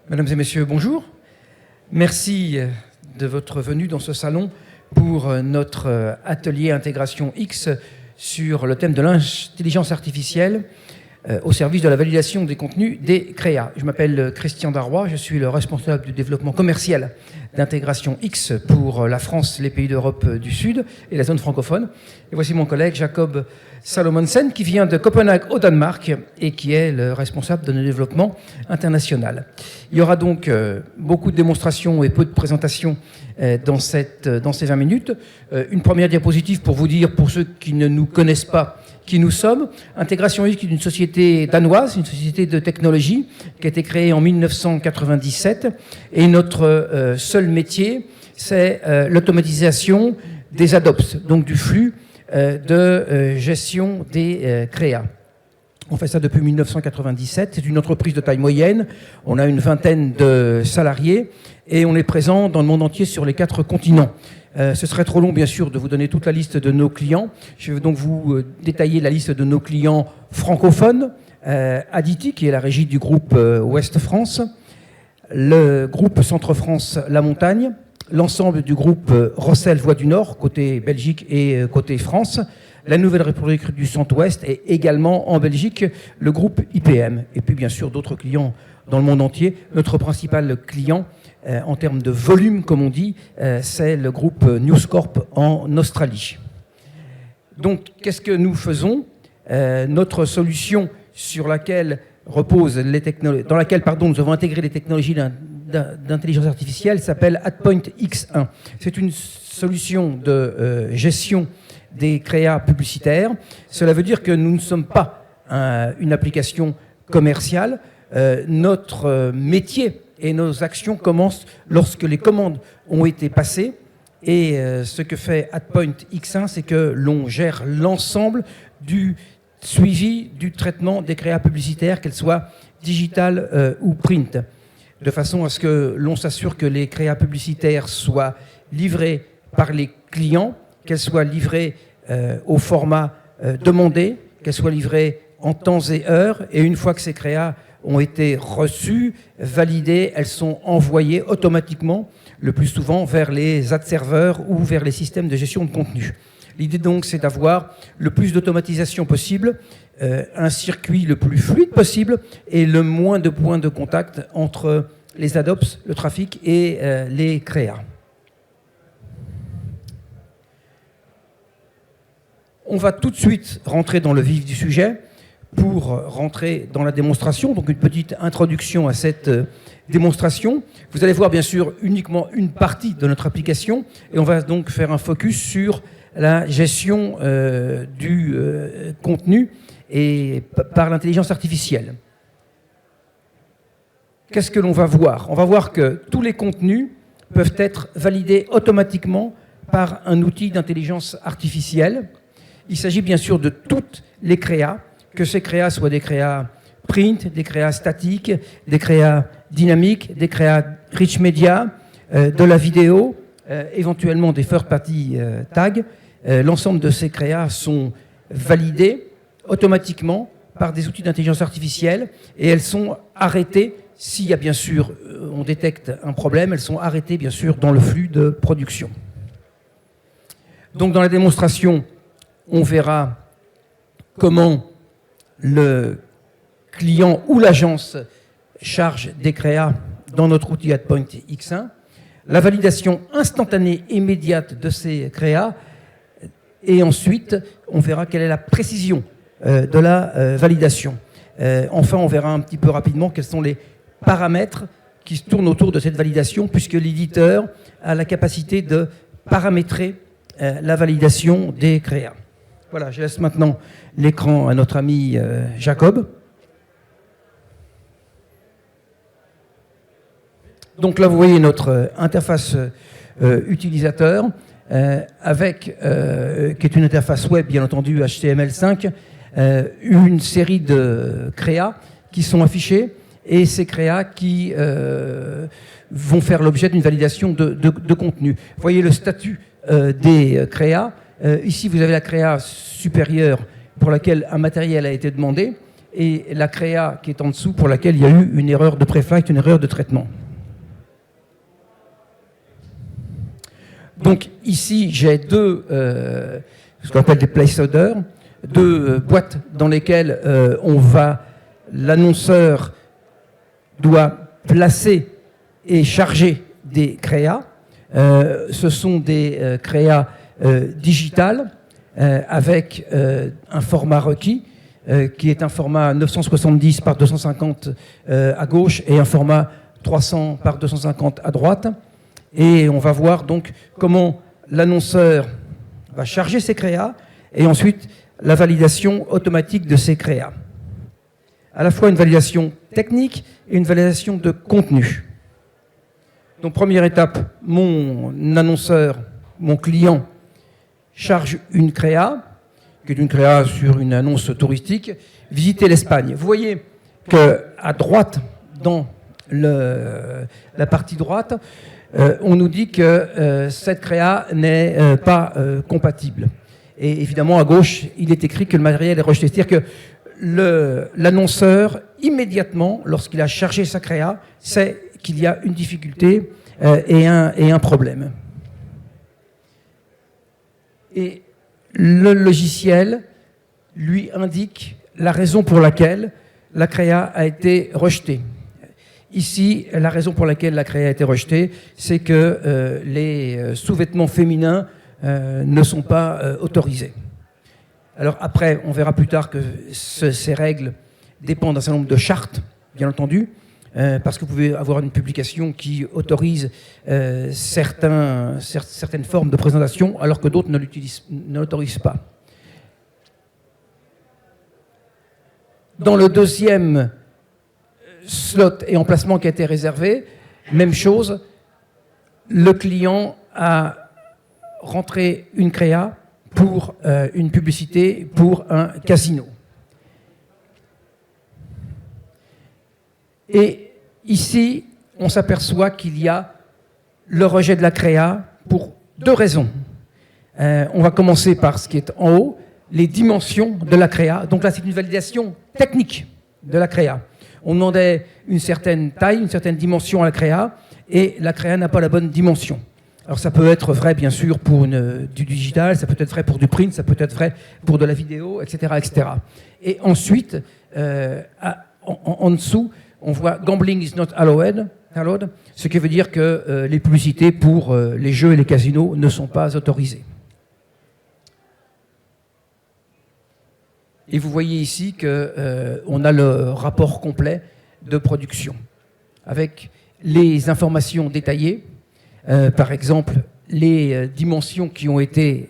Mesdames et messieurs, bonjour. Merci de votre venue dans ce salon pour notre atelier Intégration X sur le thème de l'intelligence artificielle au service de la validation des contenus des créas. Je m'appelle Christian Darrois, je suis le responsable du développement commercial d'Intégration X pour la France, les pays d'Europe du Sud et la zone francophone. Et voici mon collègue Jacob Salomonsen qui vient de Copenhague au Danemark et qui est le responsable de notre développement international. Il y aura donc beaucoup de démonstrations et peu de présentations dans ces 20 minutes. Une première diapositive pour vous dire, pour ceux qui ne nous connaissent pas, qui nous sommes. Intégration X est une société danoise, une société de technologie qui a été créée en 1997. Et notre seul métier, c'est l'automatisation des ADOPS, donc du flux de gestion des créas. On fait ça depuis 1997. C'est une entreprise de taille moyenne. On a une vingtaine de salariés et on est présent dans le monde entier sur les 4 continents. Ce serait trop long, bien sûr, de vous donner toute la liste de nos clients. Je vais donc vous détailler la liste de nos clients francophones. Aditi, qui est la régie du groupe Ouest France, le groupe Centre France La Montagne, l'ensemble du groupe Rossel Voie du Nord, côté Belgique et côté France, la Nouvelle-République du Centre-Ouest et également en Belgique, le groupe IPM. Et puis bien sûr d'autres clients dans le monde entier. Notre principal client, en termes de volume, comme on dit, c'est le groupe News Corp en Australie. Donc, qu'est-ce que nous faisons ? Notre solution sur laquelle repose dans laquelle nous avons intégré les technologies d'intelligence artificielle s'appelle AdPoint X1. C'est une solution de gestion des créas publicitaires. Cela veut dire que nous ne sommes pas une application commerciale. Notre métier et nos actions commencent lorsque les commandes ont été passées. Et ce que fait AdPoint X1, c'est que l'on gère l'ensemble du suivi du traitement des créas publicitaires, qu'elles soient digitales ou print, de façon à ce que l'on s'assure que les créas publicitaires soient livrées par les clients, qu'elles soient livrées au format demandé, qu'elles soient livrées en temps et heure, et une fois que ces créas ont été reçues, validées, elles sont envoyées automatiquement, le plus souvent vers les ad serveurs ou vers les systèmes de gestion de contenu. L'idée donc, c'est d'avoir le plus d'automatisation possible, un circuit le plus fluide possible et le moins de points de contact entre les ADOPS, le trafic et les créas. On va tout de suite rentrer dans le vif du sujet pour rentrer dans la démonstration. Donc une petite introduction à cette démonstration. Vous allez voir bien sûr uniquement une partie de notre application et on va donc faire un focus sur la gestion du contenu et par l'intelligence artificielle. Qu'est-ce que l'on va voir ? On va voir que tous les contenus peuvent être validés automatiquement par un outil d'intelligence artificielle. Il s'agit bien sûr de toutes les créas, que ces créas soient des créas print, des créas statiques, des créas dynamiques, des créas rich media, de la vidéo, éventuellement des third-party tags. L'ensemble de ces créas sont validés automatiquement par des outils d'intelligence artificielle et elles sont arrêtées, s'il y a bien sûr, on détecte un problème, elles sont arrêtées bien sûr dans le flux de production. Donc dans la démonstration, on verra comment le client ou l'agence charge des créas dans notre outil AdPoint X1, la validation instantanée immédiate de ces créas, et ensuite on verra quelle est la précision de la validation. Enfin, on verra un petit peu rapidement quels sont les paramètres qui se tournent autour de cette validation, puisque l'éditeur a la capacité de paramétrer la validation des créas. Voilà, je laisse maintenant l'écran à notre ami Jacob. Donc là, vous voyez notre interface utilisateur, qui est une interface web, bien entendu, HTML5, une série de créas qui sont affichés et ces créas qui vont faire l'objet d'une validation de contenu. Vous voyez le statut des créas. Ici, vous avez la créa supérieure pour laquelle un matériel a été demandé et la créa qui est en dessous pour laquelle il y a eu une erreur de préflight, une erreur de traitement. Donc ici, j'ai deux, ce qu'on appelle des placeholders, deux boîtes dans lesquelles l'annonceur doit placer et charger des créas. Ce sont des créas digitales avec un format requis qui est un format 970 par 250 à gauche et un format 300 par 250 à droite. Et on va voir donc comment l'annonceur va charger ses créas et ensuite la validation automatique de ces créas. À la fois une validation technique et une validation de contenu. Donc première étape, mon annonceur, mon client charge une créa, qui est une créa sur une annonce touristique, visitez l'Espagne. Vous voyez qu'à droite, dans la partie droite, on nous dit que cette créa n'est pas compatible. Et évidemment, à gauche, il est écrit que le matériel est rejeté. C'est-à-dire que l'annonceur, immédiatement, lorsqu'il a chargé sa créa, sait qu'il y a une difficulté et un problème. Et le logiciel lui indique la raison pour laquelle la créa a été rejetée. Ici, la raison pour laquelle la créa a été rejetée, c'est que les sous-vêtements féminins ne sont pas autorisés. Alors après, on verra plus tard que ces règles dépendent d'un certain nombre de chartes, bien entendu, parce que vous pouvez avoir une publication qui autorise certaines formes de présentation, alors que d'autres ne l'autorisent pas. Dans le deuxième slot et emplacement qui a été réservé, même chose, le client a rentré une créa pour une publicité pour un casino. Et ici, on s'aperçoit qu'il y a le rejet de la créa pour deux raisons. On va commencer par ce qui est en haut, les dimensions de la créa. Donc là, c'est une validation technique de la créa. On demandait une certaine taille, une certaine dimension à la créa, et la créa n'a pas la bonne dimension. Alors ça peut être vrai, bien sûr, pour du digital, ça peut être vrai pour du print, ça peut être vrai pour de la vidéo, etc. etc. Et ensuite, en dessous, on voit « Gambling is not allowed », ce qui veut dire que les publicités pour les jeux et les casinos ne sont pas autorisées. Et vous voyez ici qu'on a le rapport complet de production, avec les informations détaillées, par exemple les dimensions qui ont été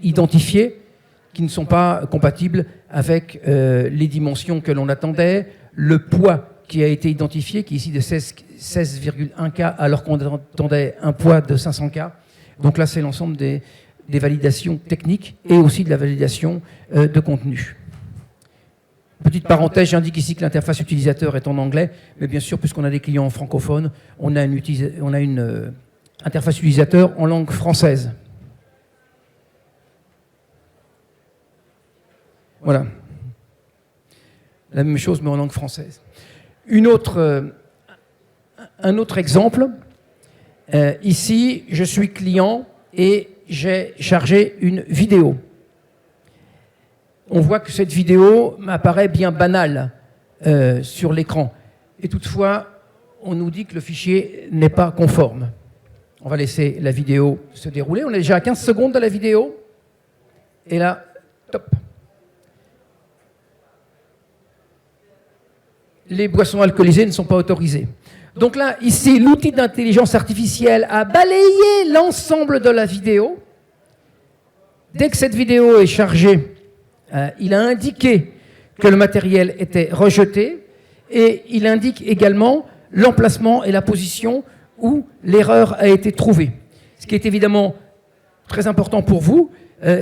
identifiées, qui ne sont pas compatibles avec les dimensions que l'on attendait, le poids qui a été identifié, qui est ici de 16,1 K, alors qu'on attendait un poids de 500 K. Donc là, c'est l'ensemble des validations techniques et aussi de la validation de contenu. Petite parenthèse, j'indique ici que l'interface utilisateur est en anglais, mais bien sûr, puisqu'on a des clients francophones, on a une interface utilisateur en langue française. Voilà. La même chose, mais en langue française. Un autre exemple. Ici, je suis client et j'ai chargé une vidéo. On voit que cette vidéo m'apparaît bien banale sur l'écran. Et toutefois, on nous dit que le fichier n'est pas conforme. On va laisser la vidéo se dérouler. On est déjà à 15 secondes de la vidéo. Et là, top. Les boissons alcoolisées ne sont pas autorisées. Donc là, ici, l'outil d'intelligence artificielle a balayé l'ensemble de la vidéo. Dès que cette vidéo est chargée, il a indiqué que le matériel était rejeté et il indique également l'emplacement et la position où l'erreur a été trouvée. Ce qui est évidemment très important pour vous.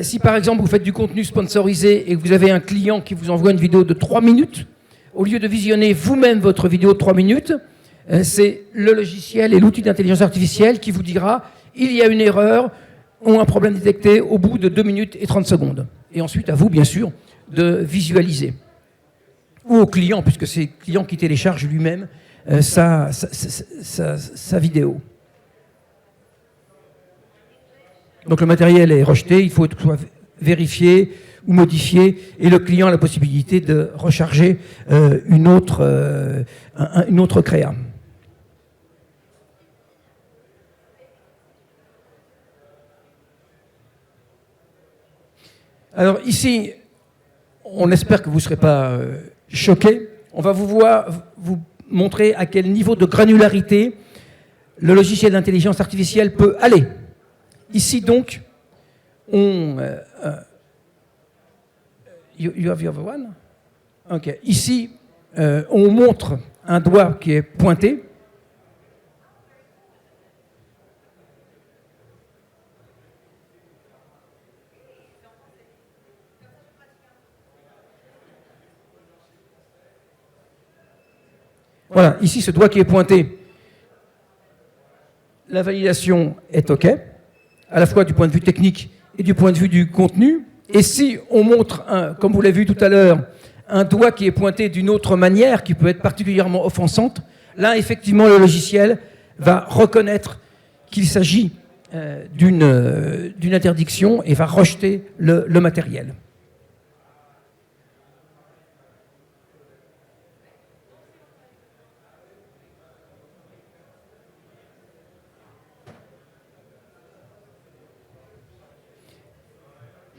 Si par exemple vous faites du contenu sponsorisé et que vous avez un client qui vous envoie une vidéo de 3 minutes, au lieu de visionner vous-même votre vidéo de 3 minutes, c'est le logiciel et l'outil d'intelligence artificielle qui vous dira « il y a une erreur ou un problème détecté au bout de 2 minutes et 30 secondes ». Et ensuite, à vous, bien sûr, de visualiser. ou au client, puisque c'est le client qui télécharge lui-même sa vidéo. Donc le matériel est rejeté, il faut que ce soit vérifié ou modifié, et le client a la possibilité de recharger une autre créa. Alors ici, on espère que vous ne serez pas choqués. On va vous montrer à quel niveau de granularité le logiciel d'intelligence artificielle peut aller. Ici donc, you have the other one? Okay. Ici, on montre un doigt qui est pointé. Voilà, ici, ce doigt qui est pointé, la validation est OK, à la fois du point de vue technique et du point de vue du contenu. Et si on montre, comme vous l'avez vu tout à l'heure, un doigt qui est pointé d'une autre manière, qui peut être particulièrement offensante, là, effectivement, le logiciel va reconnaître qu'il s'agit d'une interdiction et va rejeter le matériel.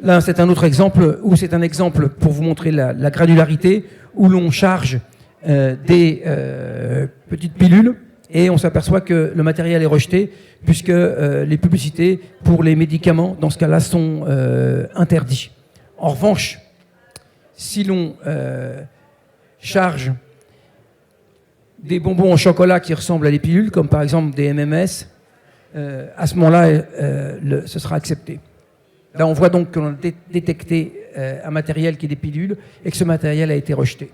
Là, c'est un autre exemple, où c'est un exemple pour vous montrer la granularité, où l'on charge des petites pilules et on s'aperçoit que le matériel est rejeté puisque les publicités pour les médicaments, dans ce cas-là, sont interdits. En revanche, si l'on charge des bonbons au chocolat qui ressemblent à des pilules, comme par exemple des MMS, à ce moment-là, ce sera accepté. Là, on voit donc qu'on a détecté un matériel qui est des pilules et que ce matériel a été rejeté.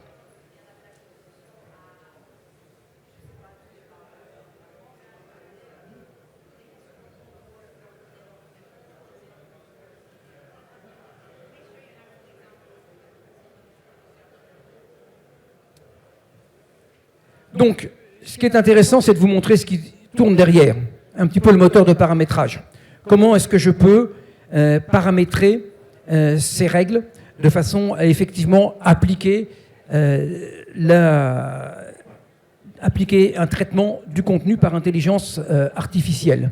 Donc, ce qui est intéressant, c'est de vous montrer ce qui tourne derrière, un petit peu le moteur de paramétrage. Comment est-ce que je peux paramétrer ces règles de façon à effectivement appliquer un traitement du contenu par intelligence artificielle.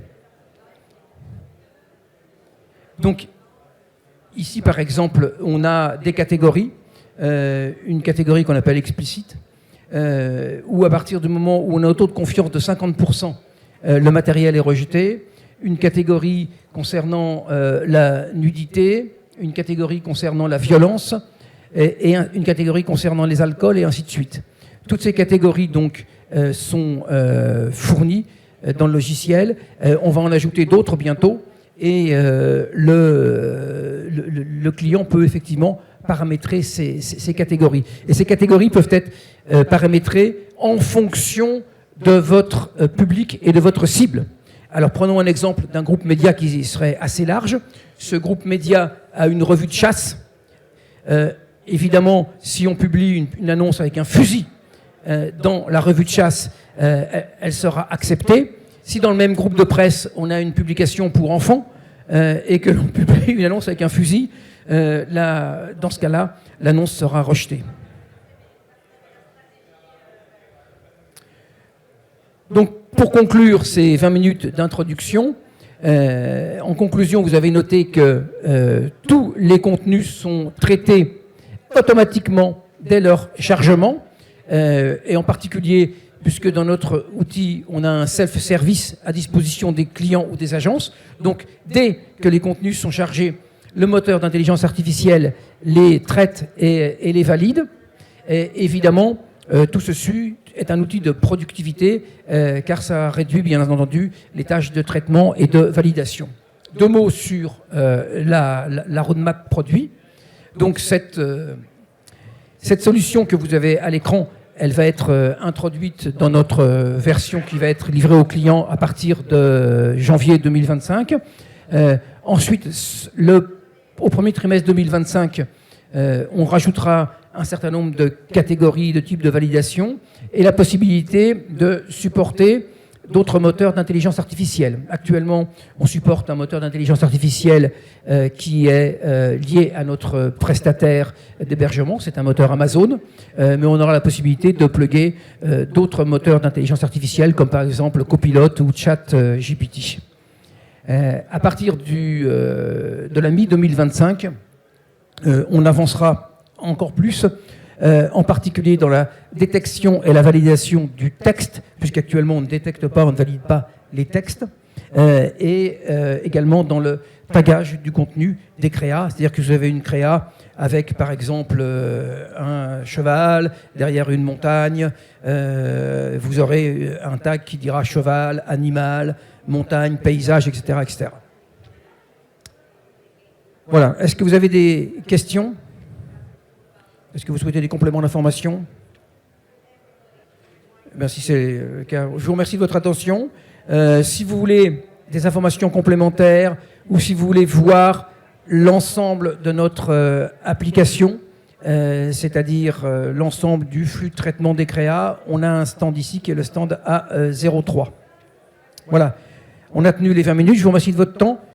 Donc, ici, par exemple, on a des catégories. Une catégorie qu'on appelle explicite, où à partir du moment où on a un taux de confiance de 50%, le matériel est rejeté. Une catégorie concernant la nudité, une catégorie concernant la violence et une catégorie concernant les alcools et ainsi de suite. Toutes ces catégories donc sont fournies dans le logiciel. On va en ajouter d'autres bientôt et le client peut effectivement paramétrer ces catégories. Et ces catégories peuvent être paramétrées en fonction de votre public et de votre cible. Alors prenons un exemple d'un groupe média qui serait assez large. Ce groupe média a une revue de chasse. Évidemment, si on publie une annonce avec un fusil dans la revue de chasse, elle sera acceptée. Si dans le même groupe de presse, on a une publication pour enfants et que l'on publie une annonce avec un fusil, dans ce cas-là, l'annonce sera rejetée. Donc, pour conclure ces 20 minutes d'introduction, en conclusion, vous avez noté que tous les contenus sont traités automatiquement dès leur chargement, et en particulier, puisque dans notre outil, on a un self-service à disposition des clients ou des agences. Donc, dès que les contenus sont chargés, le moteur d'intelligence artificielle les traite et les valide. Et évidemment, tout ceci est un outil de productivité car ça réduit bien entendu les tâches de traitement et de validation. Deux mots sur la roadmap produit. Donc cette solution que vous avez à l'écran, elle va être introduite dans notre version qui va être livrée aux clients à partir de janvier 2025. Ensuite, au premier trimestre 2025, on rajoutera un certain nombre de catégories, de types de validation, et la possibilité de supporter d'autres moteurs d'intelligence artificielle. Actuellement, on supporte un moteur d'intelligence artificielle qui est lié à notre prestataire d'hébergement, c'est un moteur Amazon, mais on aura la possibilité de plugger d'autres moteurs d'intelligence artificielle, comme par exemple Copilot ou ChatGPT. À partir de la mi-2025, on avancera encore plus, en particulier dans la détection et la validation du texte, puisqu'actuellement on ne détecte pas, on ne valide pas les textes, et également dans le tagage du contenu des créas, c'est-à-dire que vous avez une créa avec par exemple un cheval, derrière une montagne, vous aurez un tag qui dira cheval, animal, montagne, paysage, etc., etc. Voilà. Est-ce que vous avez des questions ? Est-ce que vous souhaitez des compléments d'information ? Ben, si c'est le cas, je vous remercie de votre attention. Si vous voulez des informations complémentaires ou si vous voulez voir l'ensemble de notre application, c'est-à-dire l'ensemble du flux de traitement des créas, on a un stand ici qui est le stand A03. Voilà. On a tenu les 20 minutes. Je vous remercie de votre temps.